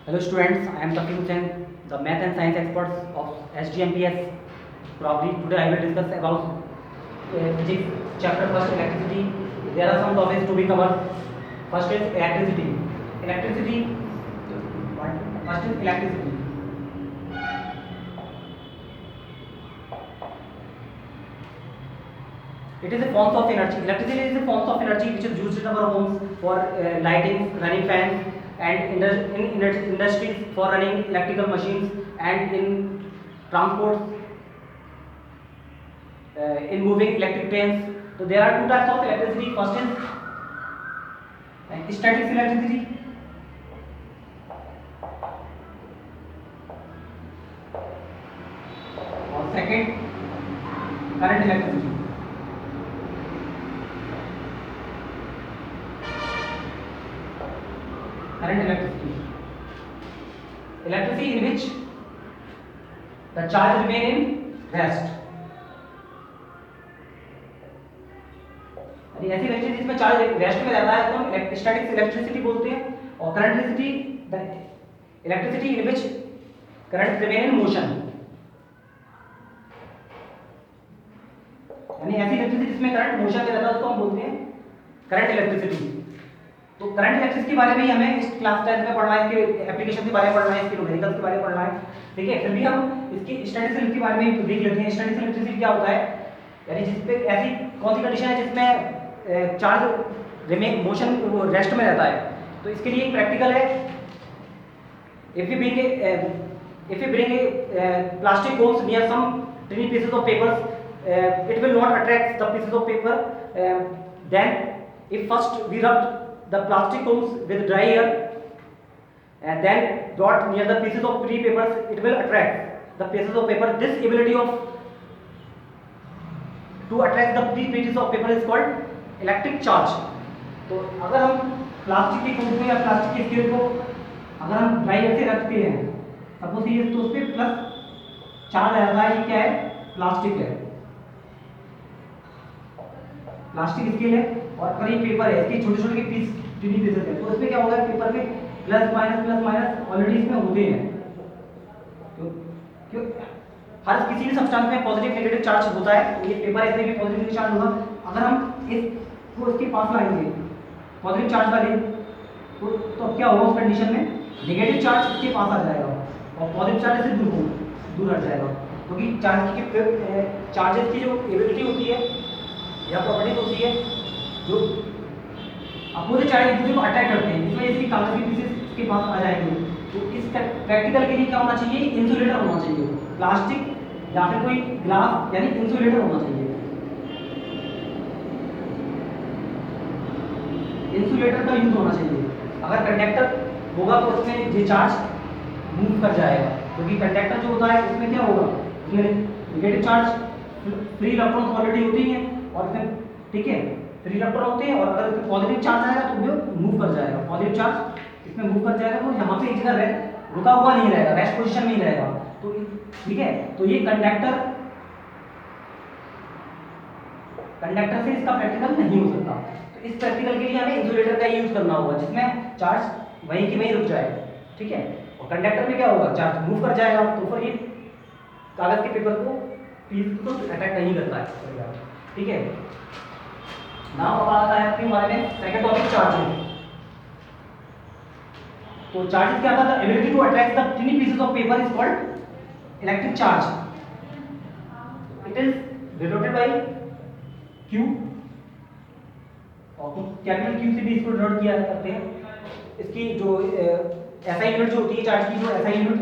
Hello students, I am Taqi Hussain, the math and science experts of SGMPS. Probably today I will discuss about physics chapter first electricity. There are some topics to be covered. First is electricity. Electricity. First is electricity. It is a form of energy. Electricity is a form of energy which is used in our homes for lighting, running fans, and in industries for running electrical machines, and in transport, in moving electric trains. So there are two types of electricity. First is static electricity. Or second, current electricity. Current electricity. Electricity in which the charge remain in rest. यानी ऐसी electricity जिसमें charge rest में रहता है तो हम static electricity बोलते हैं. और current electricity in which current remain in motion. यानी ऐसी इलेक्ट्रिसिटी जिसमें करंट मोशन में रहता है उसको हम बोलते हैं करंट इलेक्ट्रिसिटी. तो करंट इलेक्ट्रिसिटी के बारे में ही हमें इस क्लास 10 में पढ़ना है, इसके एप्लीकेशन के बारे में पढ़ना है, इसके न्यूमेरिकल्स के बारे में पढ़ना है. ठीक है, फिर भी हम इसकी स्टैटिक इलेक्ट्रिसिटी के बारे में देख लेते हैं. स्टैटिक इलेक्ट्रिसिटी क्या होता है, यानी जिस पे ऐसी कौन सी कंडीशन है जिसमें चार्ज रिमेन मोशन रेस्ट में रहता है. तो इसके लिए एक प्रैक्टिकल है. If you bring a plastic cones near some tiny pieces of papers, it will not attract the pieces of paper. Then if first we rub the plastic cones with dry air and then brought near the pieces of free papers, it will attract the pieces of paper. This ability of to attract the free pieces of paper is called electric charge. तो अगर हम plastic के कोन को या plastic के scale को अगर हम ड्राई एयर से रखते हैं सपोज ये, तो उस पर प्लस चार्ज आ जाता है. ये क्या है, प्लास्टिक है, प्लास्टिक स्केल है. और अगर ये पेपर है, इसके छोटे छोटे पीस टिनी पीसेस है, तो इसमें क्या होगा, पेपर पे प्लस माइनस ऑलरेडी इसमें होते हैं. क्यों हर किसी भी सब्सटेंस में पॉजिटिव नेगेटिव चार्ज होता है. ये पेपर है, इसमें भी पॉजिटिव चार्ज होगा. अगर हम इसको इसके पास लाएंगे पॉजिटिव चार्ज वाले तो अब क्या होगा, उस कंडीशन में नेगेटिव चार्ज इसके पास आ जाएगा और पॉजिटिव चार्ज से दूर हट जाएगा. क्योंकि चार्जेस की जो एबिलिटी होती है या प्रॉपर्टीज होती है, जो अपोजिट चार्ज एक दूसरे को अटैक करते हैं, इसमें इसकी कागज की पीसेस इसके पास आ जाएंगे. तो इस प्रैक्टिकल के लिए क्या होना चाहिए, इंसुलेटर होना चाहिए. प्लास्टिक या फिर कोई ग्लास यानी इंसुलेटर होना चाहिए. इंसुलेटर का यूज होना चाहिए. अगर कंडक्टर होगा तो उसमें ये चार्ज मूव कर जाएगा. क्योंकि कंडक्टर जो होता है उसमें क्या होगा, उसमें negative charge free electrons already होती हैं और फिर ठीक है फ्री इलेक्ट्रॉन होते हैं. और अगर इसमें पॉजिटिव चार्ज आएगा तो वो मूव कर जाएगा. पॉजिटिव चार्ज इसमें मूव कर जाएगा तो यहाँ पे एक जगह रुका हुआ नहीं रहेगा, रेस्ट पोजीशन में ही रहेगा. तो ठीक है, तो ये कंडक्टर से इसका प्रैक्टिकल नहीं हो सकता. तो इस प्रैक्टिकल के लिए हमें इंसुलेटर का यूज करना होगा जिसमें चार्ज वहीं की वहीं रुक जाए. ठीक है, और कंडक्टर में क्या होगा, चार्ज मूव कर जाएगा तो फिर ये कागज के पेपर को पीस को अटैक नहीं करता है. ठीक है, नाउ अब आता है अपने हमारे में सेकंड टॉपिक चार्जेस. तो चार्जेस क्या था, the ability to attract the tiny pieces of paper is called electric charge. It is denoted by Q और कैपिटल Q से भी इसको डिनोट किया करते हैं. इसकी जो SI यूनिट जो होती है चार्ज की, जो SI यूनिट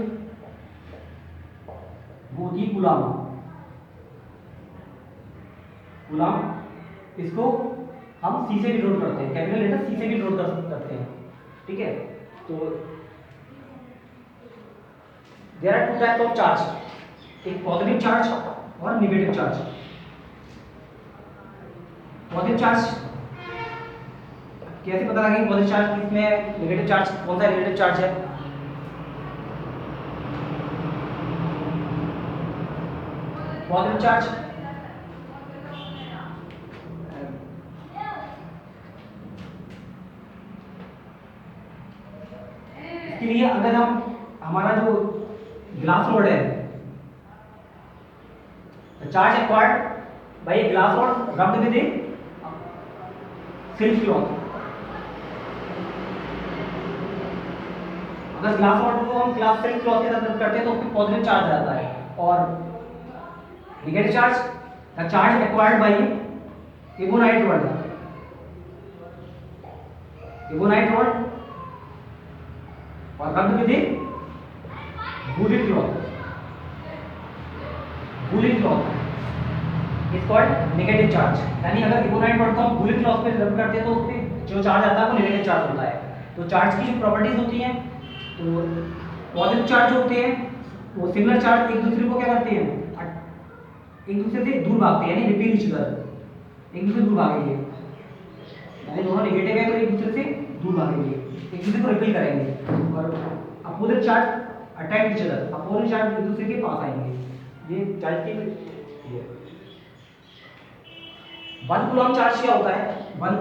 वो होती है कूलम. इसको हम C से भी डिनोट करते हैं, कैपिटल लेटर C से भी डिनोट करते हैं. ठीक है, तो there are two types of charge, एक पॉजिटिव चार्ज और नेगेटिव चार्ज. पॉजिटिव चार्ज कैसे पता लगेगा पॉजिटिव चार्ज किसमें, नेगेटिव चार्ज कौन सा नेगेटिव चार्ज है. पॉजिटिव चार्ज उसके लिए अगर हम हमारा जो ग्लास रोड है, charge acquired by a glass rod rubbed with a silk cloth, अगर ग्लास रॉड को हम ग्लास सिल्क क्लॉथ के साथ रब करते हैं तो उसमें पॉजिटिव चार्ज रहता है, और negative charge the charge acquired by ebonite rod, ebonite rod और rubbed with a woollen cloth, woollen cloth is called negative charge. यानी अगर इबोनाइट रॉड को हम वूलन क्लॉथ पे रब करते हैं तो उस पे जो चार्ज आता है वो नेगेटिव चार्ज होता है। तो चार्ज की जो प्रॉपर्टीज होती हैं, तो पॉजिटिव चार्ज होते हैं वो सिमिलर चार्ज एक दूसरे को क्या करते हैं, एक दूसरे से दूर भागते हैं, यानी रिपील ईच अदर, एक दूसरे से दूर भागेंगे, यानी दोनों नेगेटिव है तो एक दूसरे से दूर भागेंगे, एक दूसरे को रिपील करेंगे। और opposite charge attack each other, opposite charge एक दूसरे के पास आएंगे। ये चार्ज की 1 कूलम चार्ज क्या होता है, 1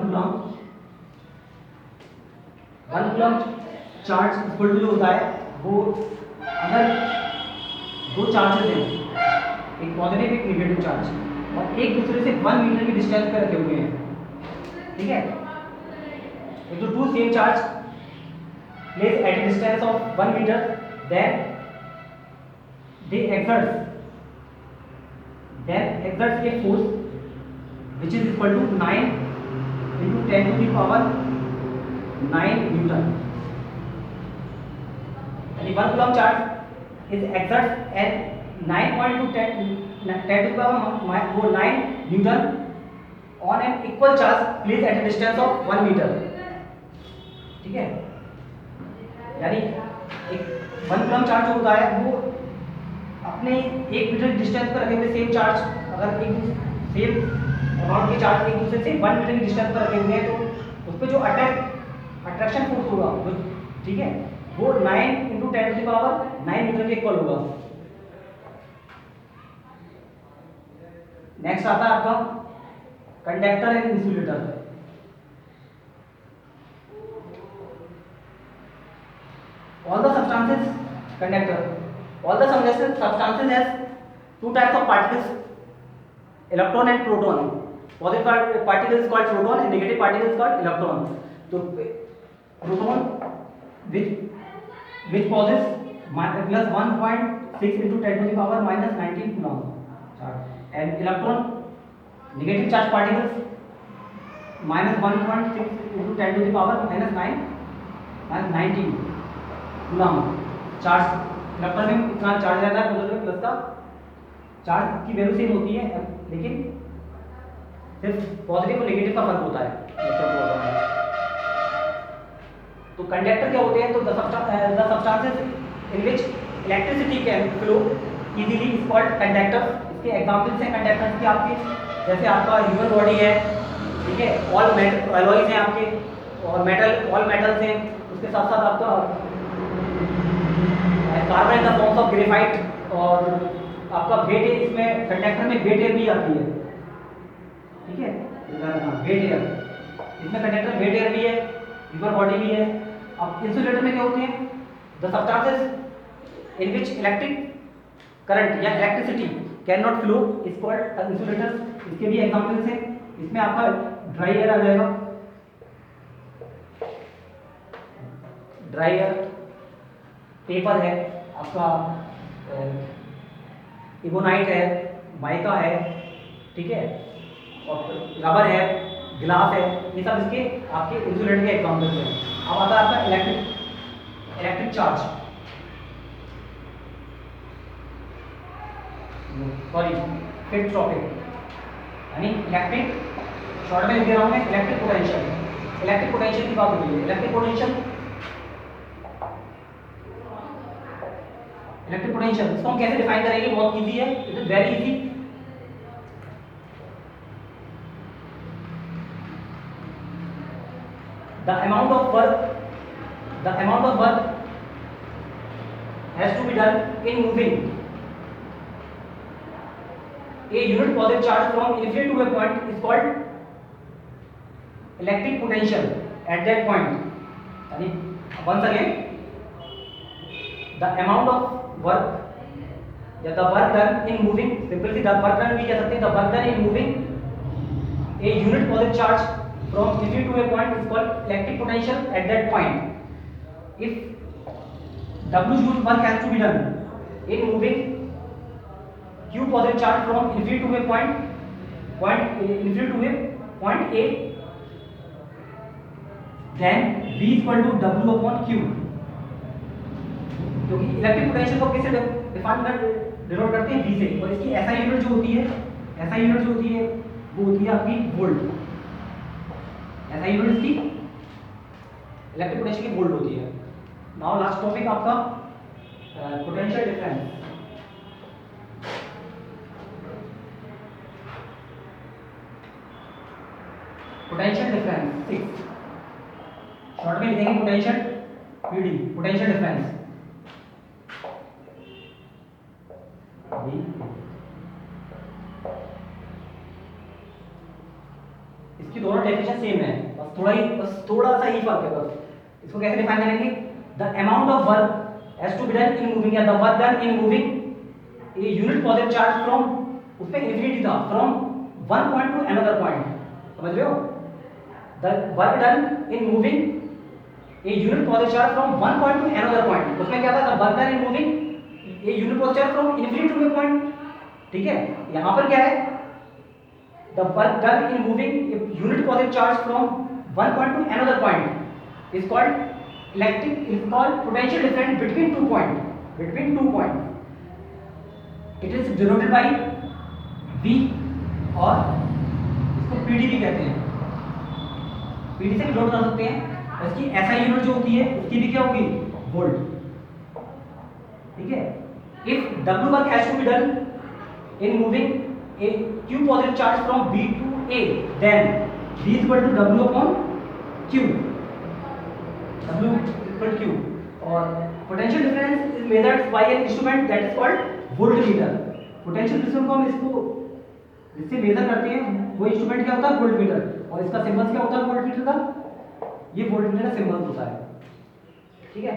कूलम चार्ज इक्वल टू जो होता है वो, अगर दो चार्जेस हैं, एक पॉजिटिव एक नेगेटिव चार्ज, और एक दूसरे से 1 मीटर की डिस्टेंस पे रखे हुए हैं, ठीक है, if the two same charge placed at a distance of 1 meter, then they exert a force which is equal to 9 into 10 to the power 9 Newton. And 1 coulomb charge is exerts at 9 to 10 to the power 9 Newton on an equal charge placed at a distance of 1 meter. ठीक है, यानी एक 1 coulomb charge जो होता है वो अपने 1 metre distance पर रखे हुए सेम चार्ज, अगर एक सेम अमाउंट के चार्ज एक दूसरे से 1 मीटर की डिस्टेंस पर रखे हुए हैं तो उस पर जो अट्रैक्शन फोर्स होगा वो, ठीक है, वो 9 into 10 to the power 9 metre के इक्वल होगा। नेक्स्ट आता है आपका conductor and insulator. All the substances conductor, all the substances has two types of particles, electron and proton. Positive particle is called proton and negative particle is called electron. So proton which causes plus 1.6 into 10 to the power minus 19 coulomb charge, and electron negative charge particles minus 1.6 into 10 to the power minus 9 minus 19 coulomb charge. Electron में इतना charge रहता है, proton में plus का charge की value same होती है, लेकिन सिर्फ पॉजिटिव और नेगेटिव का फर्क होता है इलेक्ट्रॉन प्रोटॉन में। तो कंडक्टर क्या होते हैं, तो the substances in which electricity can flow easily is called conductor. इसके एग्जांपल्स हैं कंडक्टर्स के आपके, जैसे आपका ह्यूमन बॉडी है, ठीक है, ऑल एलॉयज हैं आपके, और मेटल ऑल मेटल्स हैं, उसके साथ साथ आपका carbon in the forms of graphite, और आपका वेट एयर, इसमें कंडक्टर में वेट एयर भी आती है, ठीक है, वेट एयर, इसमें कंडक्टर वेट एयर भी है, ह्यूमन बॉडी भी है। अब इंसुलेटर में क्या होते हैं, the substances in which electric current या electricity can not flow is called insulators. इसके भी एग्जांपल्स हैं, इसमें आपका ड्राई एयर आ जाएगा, ड्राई एयर, पेपर है आपका, इबोनाइट है, माइका है, ठीक है, और रबर है, ग्लास है, ये सब इसके आपके इंसुलेटर के एग्जांपल्स हैं। अब आता है आपका electric charge, sorry fifth topic, यानी इलेक्ट्रिक, शॉर्ट में लिख दे रहा हूँ मैं, इलेक्ट्रिक पोटेंशियल। इलेक्ट्रिक पोटेंशियल की बात हो रही है। इलेक्ट्रिक पोटेंशियल इसको हम कैसे डिफाइन करेंगे, बहुत इजी है, it is very easy. The amount of work has to be done in moving a unit positive charge from infinity to a point is called electric potential at that point. यानी once again the amount of work या the work done in moving, simply the work done भी कह सकते हैं, the work done in moving a unit positive charge from infinity to a point is called electric potential at that point. If W joule work has to be done in moving q positive charge from infinity to a infinity to a point A, then V is equal to W upon Q. क्योंकि electric potential को किससे denote करते हैं, V से, और इसकी ऐसा unit जो होती है, ऐसा यूनिट जो होती है वो होती है आपकी वोल्ट। ऐसा यूनिट इसकी इलेक्ट्रिक पोटेंशियल की वोल्ट होती है। नाउ लास्ट टॉपिक आपका potential difference. Potential difference 6 short में लिखेंगे पोटेंशियल पीडी, पोटेंशियल डिफरेंस इसकी दोनों डेफिनेशन सेम है, बस थोड़ा सा ही फर्क है। बस इसको कैसे डिफाइन करेंगे, the amount of work has to be done in moving या the work done in moving a unit positive charge from, उसमें इंफिनिटी था, from one point to another point, समझ रहे हो, the work done in moving a unit positive charge from one point to another point, उसमें क्या था, the work done in moving a unit positive charge from infinity to a point. ठीक है, यहां पर क्या है, the work done in moving a unit positive charge from one point to another point is called potential difference between 2 points, it is denoted by V और इसको PD भी कहते हैं, PD से डिनोट कर सकते हैं। इसकी SI यूनिट जो होती है उसकी भी क्या होगी, वोल्ट। ठीक है, if W work has to be done in moving a q positive charge from B to A, then V is equal to W upon Q, W equal to Q, और potential difference is measured by an instrument that is called voltmeter। potential difference को हम इसको जिससे major करते हैं वो instrument क्या होता है, वोल्टमीटर, और इसका सिंबल क्या होता है वोल्टमीटर का, ये वोल्टमीटर का सिंबल होता है। ठीक है,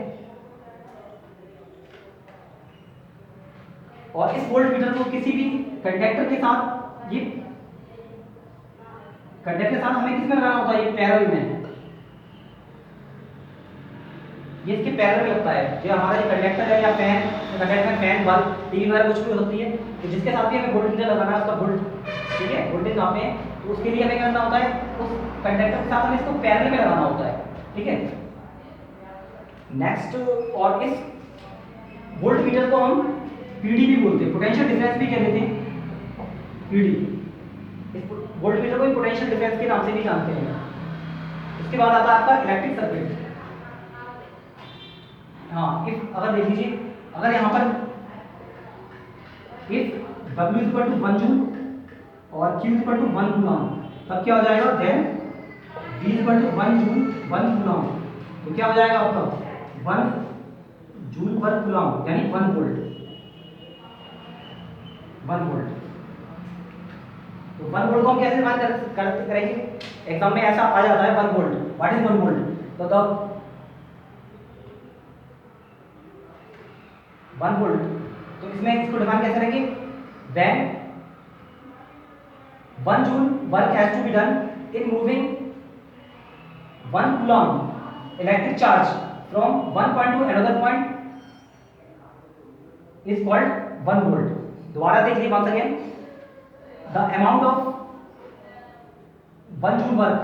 और इस वोल्टमीटर को किसी भी कंडक्टर के साथ, ये कंडक्टर के साथ हमें किस में लगाना होता है, ये पैरेलल में, ये इसके पैरेलल में लगता है। जो हमारा ये कंडक्टर है या फैन, कंडक्टर में फैन, बल्ब, टीवी वगैरह कुछ भी हो सकती है, तो जिसके साथ भी हमें वोल्टमीटर लगाना है उसका वोल्ट, ठीक है, वोल्टेज नापे हैं, तो उसके लिए हमें क्या करना होता है, उस कंडक्टर के साथ हमें इसको पैरेलल में लगाना होता है। ठीक है, नेक्स्ट, और इस वोल्टमीटर को हम पीडी भी बोलते हैं, पोटेंशियल डिफरेंस भी कह देते हैं पीडी। इस वोल्टमीटर को पोटेंशियल डिफरेंस के नाम से भी जानते हैं। उसके बाद आता है आपका इलेक्ट्रिक सर्किट। हाँ, इफ अगर देख लीजिए, अगर यहाँ पर if W is equal to 1 joule और Q is equal to 1 coulomb, तब क्या हो जाएगा, then V is equal to 1 joule 1 coulomb, तो क्या हो जाएगा आपका 1 जूल पर कूलम, यानी 1 वोल्ट, 1 वोल्ट। तो 1 वोल्ट को हम कैसे डिफाइन करेंगे, एग्जाम में ऐसा आ जाता है 1 वोल्ट, व्हाट इज 1 वोल्ट, तो तब 1 वोल्ट, तो इसमें इसको डिफाइन कैसे करेंगे, when 1 joule work has to be done in moving 1 coulomb electric charge from one point to another point is called 1 volt. दोबारा देख लीजिए once again, the amount of 1 joule work,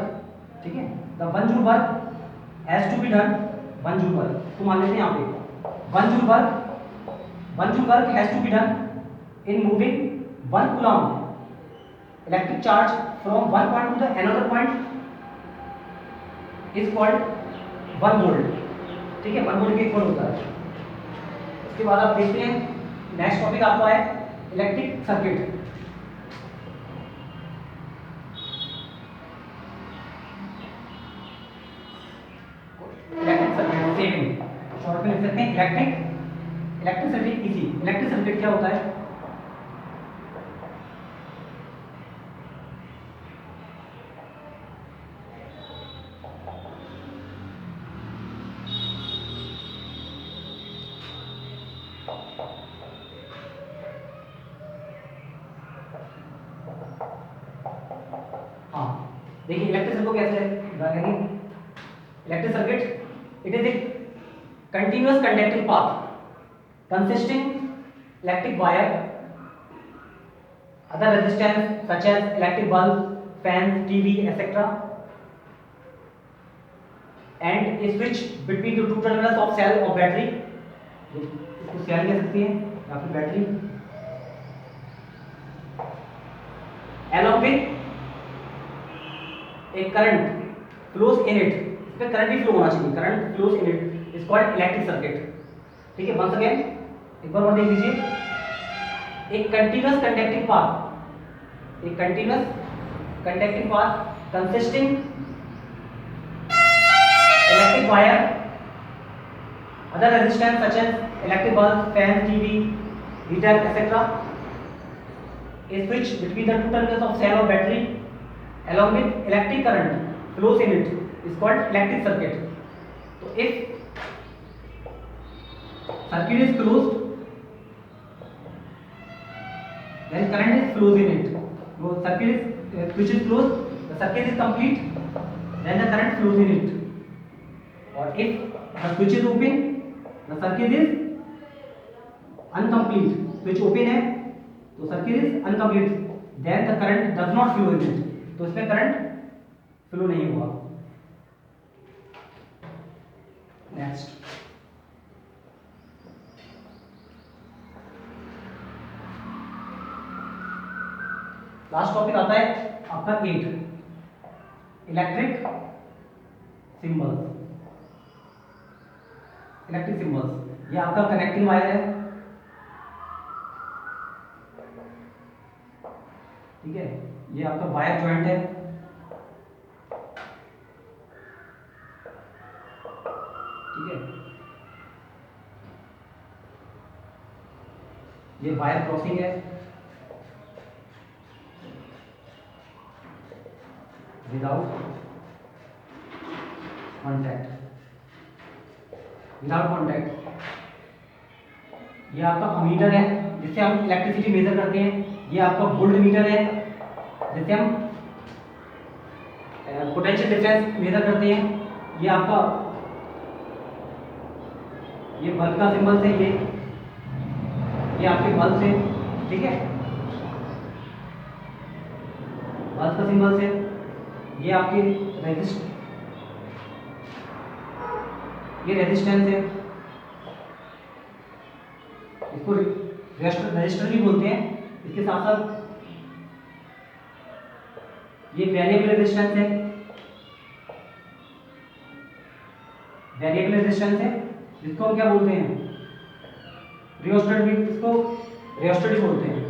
ठीक है, the 1 joule work has to be done, 1 joule work तो मान लेते हैं यहाँ पे 1 joule work has to be done in moving 1 coulomb electric charge from one point to the another point is called 1 volt। ठीक है, 1 वोल्ट के equal होता है। उसके बाद आप देखते हैं नेक्स्ट टॉपिक आपका है electric circuit. Electric circuit same short में लिख सकते हैं electric circuit easy. Electric circuit क्या होता है, देखिए इलेक्ट्रिक सर्किट को कैसे करेंगे, electric circuit it is a continuous conducting path consisting electric wire, other resistance such as electric bulb, fans, TV, etc. and a switch between the two terminals of cell or battery, इसको cell कह सकते हैं या फिर battery, along with a current flows in it, इसमें current भी flow होना चाहिए, current flows in it is called electric circuit. ठीक है, once again एक बार और देख लीजिए, एक कंटिन्यूअस कंडक्टिंग पाथ, एक continuous conducting path consisting electric wire, other resistance such as electric bulb, fan, TV, heater etcetera, a switch between the two terminals of cell or battery along with electric current flows in it is called electric circuit. So if circuit is closed, then current is flows in it. So circuit is switch is closed, the circuit is complete, then the current flows in it. Or if the switch is open, the circuit is incomplete. Switch open है तो circuit is incomplete, then the current does not flow in it. तो इसमें current flow नहीं हुआ. Next. Last topic आता है आपका 8 electric symbols. Electric symbols ये आपका कनेक्टिंग वायर है, ठीक है, ये आपका वायर जॉइंट है, ठीक है, ये वायर क्रॉसिंग है, विदाउट कॉन्टैक्ट, विदाउट कॉन्टैक्ट. ये आपका अमीटर है जिससे हम इलेक्ट्रिसिटी मेजर करते हैं. ये आपका वोल्ट मीटर है जिससे हम पोटेंशियल डिफरेंस मेजर करते हैं. ये आपका ये बल्ब का सिंबल है, ये आपके बल्ब से, ठीक है, बल्ब का सिंबल से. ये आपकी ये रेजिस्टेंस है, इसको रजिस्टर भी बोलते हैं. इसके साथ साथ ये वेरिएबल रेजिस्टेंस है, वेरिएबल रेजिस्टेंस है जिसको हम क्या बोलते हैं, रियोस्टेट भी, इसको रियोस्टेट ही बोलते हैं,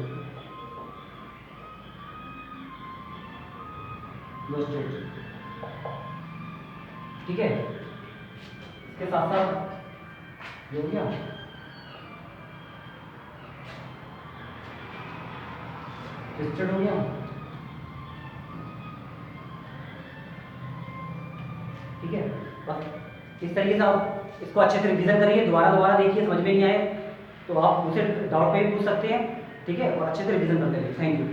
ठीक है. इसके साथ साथ ये हो गया रजिस्टर्ड हो गया, ठीक है. बस इस तरीके से आप इसको अच्छे से रिवीजन करिए, दोबारा देखिए, समझ में नहीं आए तो आप मुझसे डाउट पे भी पूछ सकते हैं, ठीक है, और अच्छे से रिवीजन करते रहिए. Thank you.